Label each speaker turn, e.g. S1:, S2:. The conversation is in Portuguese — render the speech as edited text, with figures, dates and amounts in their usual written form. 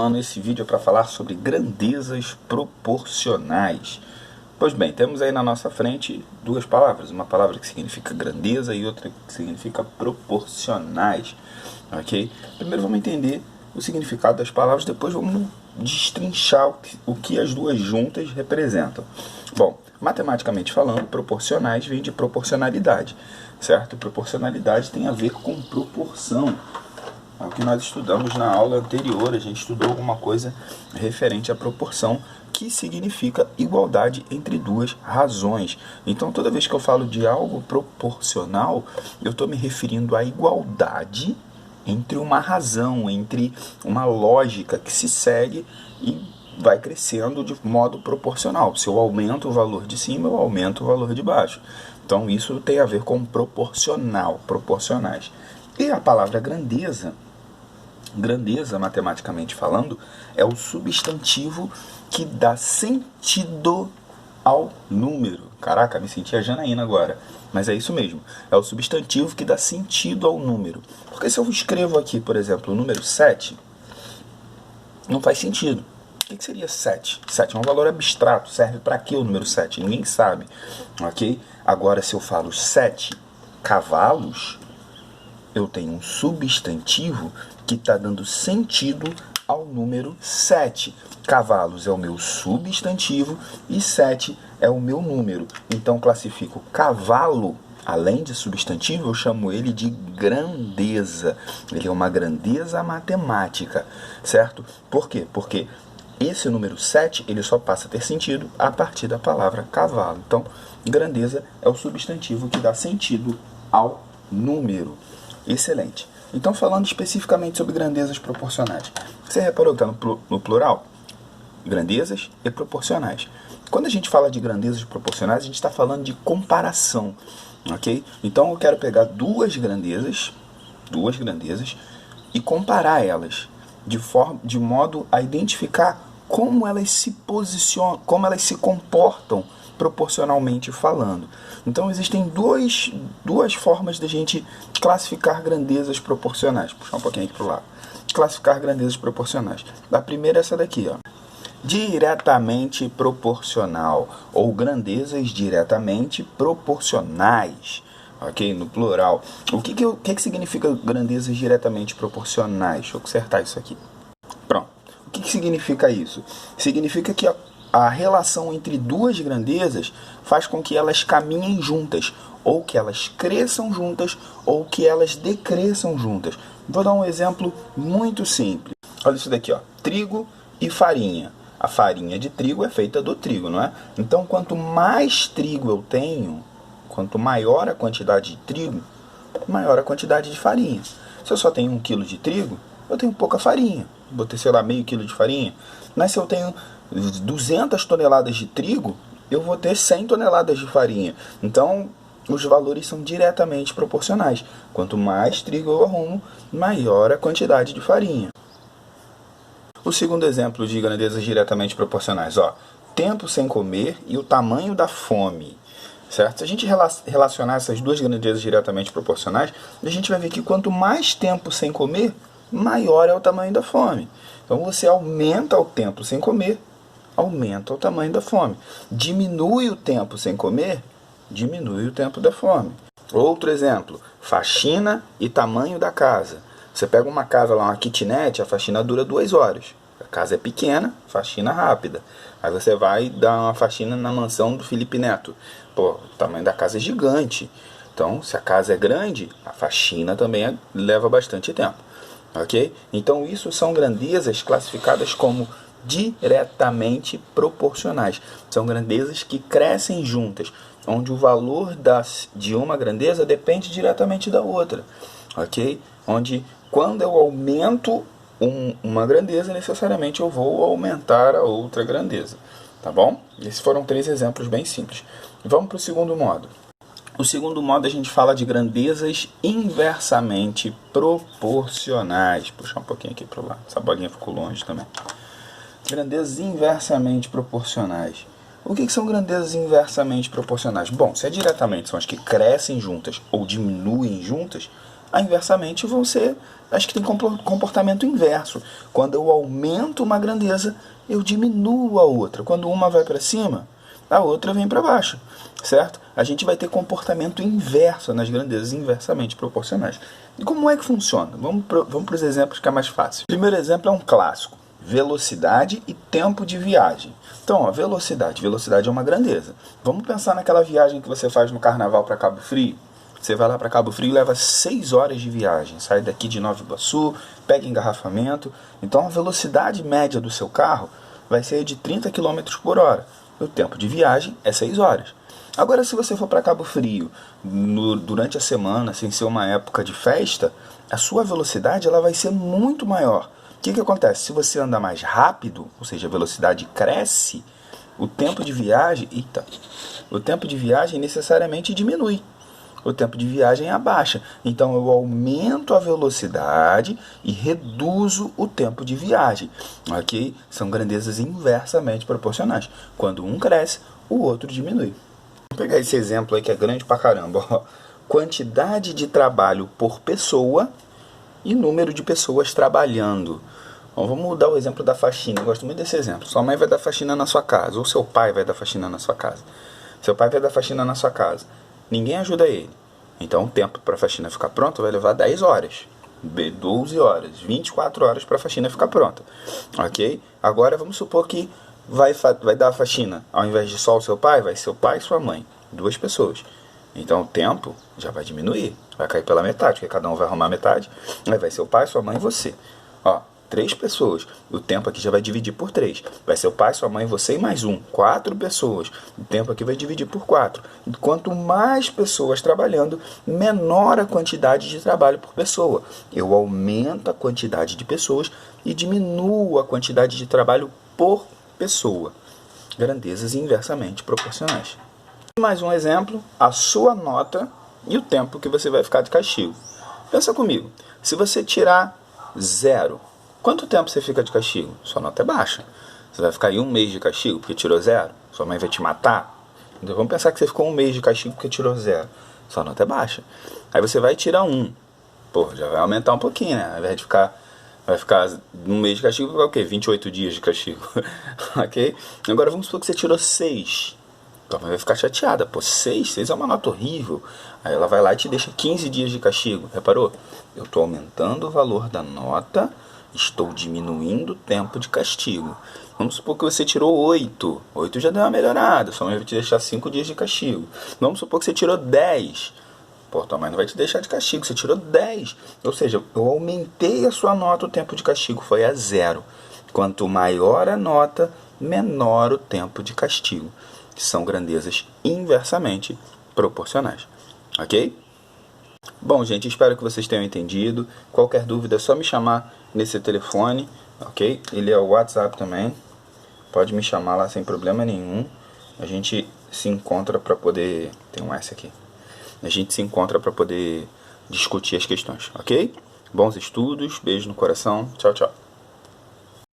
S1: continuando, esse vídeo é para falar sobre grandezas proporcionais. Pois bem, temos aí na nossa frente duas palavras, uma palavra que significa grandeza e outra que significa proporcionais, ok? Primeiro vamos entender o significado das palavras, depois vamos destrinchar o que as duas juntas representam. Bom, matematicamente falando, proporcionais vem de proporcionalidade, certo? Proporcionalidade tem a ver com proporção. É o que nós estudamos na aula anterior, a gente estudou alguma coisa referente à proporção, que significa igualdade entre duas razões. Então, toda vez que eu falo de algo proporcional, eu estou me referindo à igualdade entre uma razão, entre uma lógica que se segue e vai crescendo de modo proporcional. Se eu aumento o valor de cima, eu aumento o valor de baixo. Então, isso tem a ver com proporcional, proporcionais. E a palavra grandeza, matematicamente falando, é o substantivo que dá sentido ao número. Caraca, me senti a Janaína agora. Mas é isso mesmo. É o substantivo que dá sentido ao número. Porque se eu escrevo aqui, por exemplo, o número 7, não faz sentido. O que seria 7? 7 é um valor abstrato. Serve para quê o número 7? Ninguém sabe. Ok? Agora, se eu falo 7 cavalos, eu tenho um substantivo que está dando sentido ao número 7. Cavalos é o meu substantivo e 7 é o meu número. Então, classifico cavalo, além de substantivo, eu chamo ele de grandeza. Ele é uma grandeza matemática, certo? Por quê? Porque esse número 7, ele só passa a ter sentido a partir da palavra cavalo. Então, grandeza é o substantivo que dá sentido ao número. Excelente. Então, falando especificamente sobre grandezas proporcionais. Você reparou que está no plural? Grandezas e proporcionais. Quando a gente fala de grandezas proporcionais, a gente está falando de comparação. Ok? Então, eu quero pegar duas grandezas e comparar elas de modo a identificar como elas se posicionam, como elas se comportam proporcionalmente falando. Então, existem duas formas de a gente classificar grandezas proporcionais. Vou puxar um pouquinho aqui para o lado. Classificar grandezas proporcionais. A primeira é essa daqui, ó. Diretamente proporcional, ou grandezas diretamente proporcionais. Ok? No plural. O que significa grandezas diretamente proporcionais? Deixa eu consertar isso aqui. Pronto. O que significa isso? Significa que a relação entre duas grandezas faz com que elas caminhem juntas, ou que elas cresçam juntas, ou que elas decresçam juntas. Vou dar um exemplo muito simples. Olha isso daqui, ó. Trigo e farinha. A farinha de trigo é feita do trigo, não é? Então, quanto mais trigo eu tenho, quanto maior a quantidade de trigo, maior a quantidade de farinha. Se eu só tenho 1 kg de trigo, eu tenho pouca farinha. Vou ter, sei lá, meio quilo de farinha. Mas se eu tenho 200 toneladas de trigo, eu vou ter 100 toneladas de farinha. Então, os valores são diretamente proporcionais. Quanto mais trigo eu arrumo, maior a quantidade de farinha. O segundo exemplo de grandezas diretamente proporcionais, ó, tempo sem comer e o tamanho da fome. Certo? Se a gente relacionar essas duas grandezas diretamente proporcionais, a gente vai ver que quanto mais tempo sem comer, maior é o tamanho da fome. Então você aumenta o tempo sem comer, aumenta o tamanho da fome. Diminui o tempo sem comer, diminui o tempo da fome. Outro exemplo, faxina e tamanho da casa. Você pega uma casa lá, uma kitnet, a faxina dura 2 horas. A casa é pequena, faxina rápida. Aí você vai dar uma faxina na mansão do Felipe Neto. Pô, o tamanho da casa é gigante. Então, se a casa é grande, a faxina também leva bastante tempo. Ok? Então, isso são grandezas classificadas como diretamente proporcionais. São grandezas que crescem juntas, onde o valor de uma grandeza depende diretamente da outra. Ok? Onde, quando eu aumento uma grandeza, necessariamente eu vou aumentar a outra grandeza. Tá bom? Esses foram 3 exemplos bem simples. Vamos para o segundo modo. O segundo modo a gente fala de grandezas inversamente proporcionais. Vou puxar um pouquinho aqui para lá. Essa bolinha ficou longe também. Grandezas inversamente proporcionais. O que são grandezas inversamente proporcionais? Bom, se é diretamente são as que crescem juntas ou diminuem juntas, inversamente vão ser as que têm comportamento inverso. Quando eu aumento uma grandeza, eu diminuo a outra. Quando uma vai para cima, a outra vem para baixo, certo? A gente vai ter comportamento inverso nas grandezas, inversamente proporcionais. E como é que funciona? Vamos para os exemplos que é mais fácil. O primeiro exemplo é um clássico: velocidade e tempo de viagem. Então, ó, velocidade é uma grandeza. Vamos pensar naquela viagem que você faz no carnaval para Cabo Frio. Você vai lá para Cabo Frio e leva 6 horas de viagem. Sai daqui de Nova Iguaçu, pega engarrafamento. Então, a velocidade média do seu carro vai ser de 30 km por hora. O tempo de viagem é 6 horas. Agora, se você for para Cabo Frio durante a semana, sem ser uma época de festa, a sua velocidade ela vai ser muito maior. O que acontece? Se você anda mais rápido, ou seja, a velocidade cresce, o tempo de viagem necessariamente diminui. O tempo de viagem abaixa. Então eu aumento a velocidade e reduzo o tempo de viagem. Ok? São grandezas inversamente proporcionais. Quando um cresce, o outro diminui. Vou pegar esse exemplo aí que é grande pra caramba. Ó. Quantidade de trabalho por pessoa e número de pessoas trabalhando. Bom, vamos dar o exemplo da faxina. Eu gosto muito desse exemplo. Sua mãe vai dar faxina na sua casa, ou seu pai vai dar faxina na sua casa. Seu pai vai dar faxina na sua casa. Ninguém ajuda ele. Então o tempo para a faxina ficar pronta vai levar 10 horas, 12 horas, 24 horas para a faxina ficar pronta. Ok? Agora vamos supor que vai dar a faxina, ao invés de só o seu pai, vai ser o pai e sua mãe. 2 pessoas. Então o tempo já vai diminuir, vai cair pela metade, porque cada um vai arrumar metade. Aí vai ser o pai, sua mãe e você. Ó, 3 pessoas. O tempo aqui já vai dividir por 3. Vai ser o pai, sua mãe, você e mais um. 4 pessoas. O tempo aqui vai dividir por 4. E quanto mais pessoas trabalhando, menor a quantidade de trabalho por pessoa. Eu aumento a quantidade de pessoas e diminuo a quantidade de trabalho por pessoa. Grandezas inversamente proporcionais. Mais um exemplo, a sua nota e o tempo que você vai ficar de castigo. Pensa comigo. Se você tirar 0, quanto tempo você fica de castigo? Sua nota é baixa. Você vai ficar aí 1 mês de castigo porque tirou 0? Sua mãe vai te matar? Então vamos pensar que você ficou 1 mês de castigo porque tirou 0. Sua nota é baixa. Aí você vai tirar 1. Pô, já vai aumentar um pouquinho, né? Ao invés de vai ficar 1 mês de castigo, vai ficar o quê? 28 dias de castigo. Ok? Agora vamos supor que você tirou 6. Tua mãe vai ficar chateada. Pô, 6 é uma nota horrível. Aí ela vai lá e te deixa 15 dias de castigo. Reparou? Eu estou aumentando o valor da nota, estou diminuindo o tempo de castigo. Vamos supor que você tirou 8. 8 já deu uma melhorada. Sua mãe vai te deixar 5 dias de castigo. Vamos supor que você tirou 10. Pô, tua mãe não vai te deixar de castigo. Você tirou 10. Ou seja, eu aumentei a sua nota, o tempo de castigo foi a 0. Quanto maior a nota, menor o tempo de castigo. São grandezas inversamente proporcionais. Ok? Bom, gente, espero que vocês tenham entendido. Qualquer dúvida é só me chamar nesse telefone, ok? Ele é o WhatsApp também. Pode me chamar lá sem problema nenhum. A gente se encontra para poder... Tem um S aqui. A gente se encontra para poder discutir as questões, ok? Bons estudos, beijo no coração. Tchau, tchau.